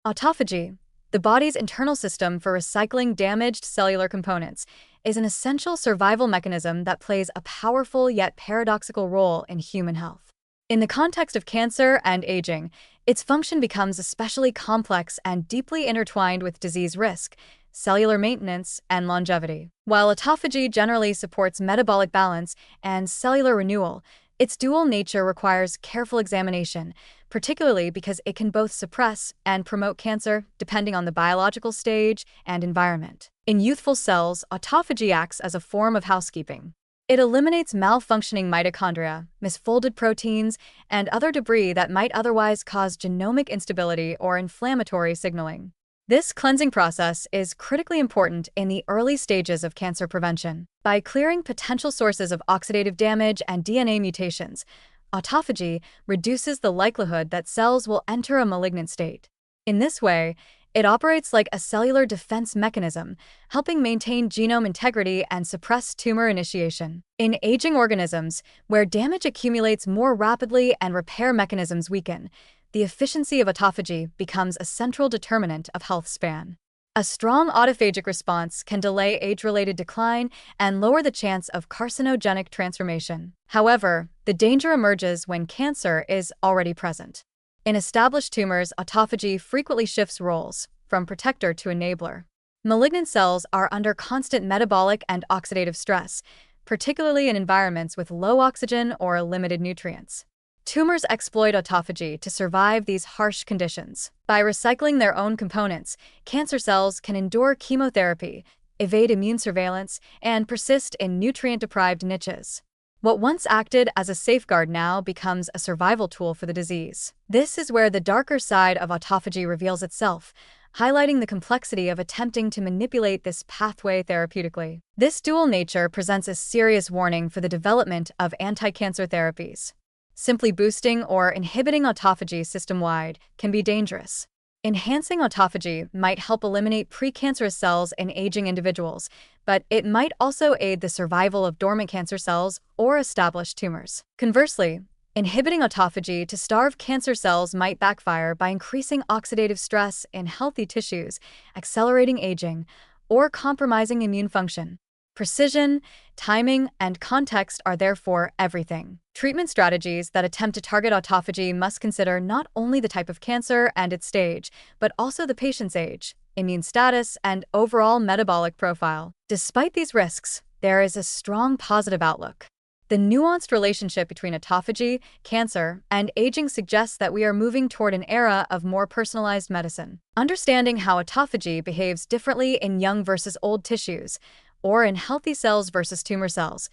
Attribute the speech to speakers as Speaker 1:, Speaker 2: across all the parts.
Speaker 1: Autophagy, the body's internal system for recycling damaged cellular components, is an essential survival mechanism that plays a powerful yet paradoxical role in human health. In the context of cancer and aging, its function becomes especially complex and deeply intertwined with disease risk, cellular maintenance, and longevity. While autophagy generally supports metabolic balance and cellular renewal, its dual nature requires careful examination, particularly because it can both suppress and promote cancer depending on the biological stage and environment. In youthful cells, autophagy acts as a form of housekeeping. It eliminates malfunctioning mitochondria, misfolded proteins, and other debris that might otherwise cause genomic instability or inflammatory signaling. This cleansing process is critically important in the early stages of cancer prevention. By clearing potential sources of oxidative damage and DNA mutations, autophagy reduces the likelihood that cells will enter a malignant state. In this way, it operates like a cellular defense mechanism, helping maintain genome integrity and suppress tumor initiation. In aging organisms, where damage accumulates more rapidly and repair mechanisms weaken, the efficiency of autophagy becomes a central determinant of health span. A strong autophagic response can delay age-related decline and lower the chance of carcinogenic transformation. However, the danger emerges when cancer is already present. In established tumors, autophagy frequently shifts roles, from protector to enabler. Malignant cells are under constant metabolic and oxidative stress, particularly in environments with low oxygen or limited nutrients. Tumors exploit autophagy to survive these harsh conditions. By recycling their own components, cancer cells can endure chemotherapy, evade immune surveillance, and persist in nutrient-deprived niches. What once acted as a safeguard now becomes a survival tool for the disease. This is where the darker side of autophagy reveals itself, highlighting the complexity of attempting to manipulate this pathway therapeutically. This dual nature presents a serious warning for the development of anti-cancer therapies. Simply boosting or inhibiting autophagy system-wide can be dangerous. Enhancing autophagy might help eliminate precancerous cells in aging individuals, but it might also aid the survival of dormant cancer cells or established tumors. Conversely, inhibiting autophagy to starve cancer cells might backfire by increasing oxidative stress in healthy tissues, accelerating aging, or compromising immune function. Precision, timing, and context are therefore everything. Treatment strategies that attempt to target autophagy must consider not only the type of cancer and its stage, but also the patient's age, immune status, and overall metabolic profile. Despite these risks, there is a strong positive outlook. The nuanced relationship between autophagy, cancer, and aging suggests that we are moving toward an era of more personalized medicine. Understanding how autophagy behaves differently in young versus old tissues, or in healthy cells versus tumor cells,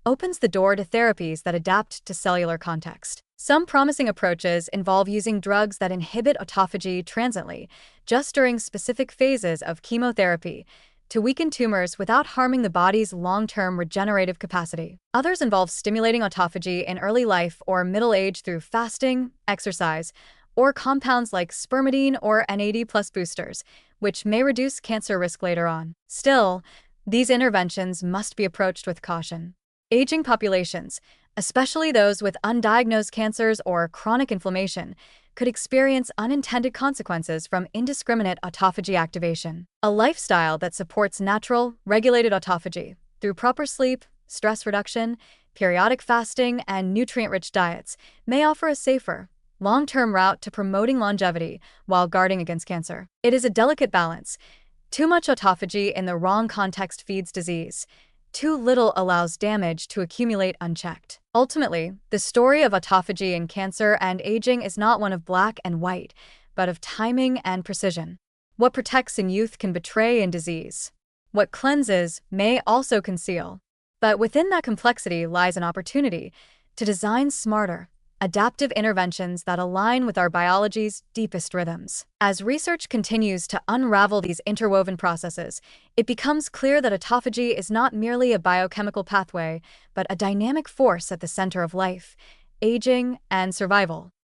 Speaker 1: opens the door to therapies that adapt to cellular context. Some promising approaches involve using drugs that inhibit autophagy transiently, just during specific phases of chemotherapy, to weaken tumors without harming the body's long-term regenerative capacity. Others involve stimulating autophagy in early life or middle age through fasting, exercise, or compounds like spermidine or NAD+ boosters, which may reduce cancer risk later on. Still, these interventions must be approached with caution. Aging populations, especially those with undiagnosed cancers or chronic inflammation, could experience unintended consequences from indiscriminate autophagy activation. A lifestyle that supports natural, regulated autophagy through proper sleep, stress reduction, periodic fasting, and nutrient-rich diets may offer a safer, long-term route to promoting longevity while guarding against cancer. It is a delicate balance. Too much autophagy in the wrong context feeds disease. Too little allows damage to accumulate unchecked. Ultimately, the story of autophagy in cancer and aging is not one of black and white, but of timing and precision. What protects in youth can betray in disease. What cleanses may also conceal. But within that complexity lies an opportunity to design smarter, adaptive interventions that align with our biology's deepest rhythms. As research continues to unravel these interwoven processes, it becomes clear that autophagy is not merely a biochemical pathway, but a dynamic force at the center of life, aging, and survival.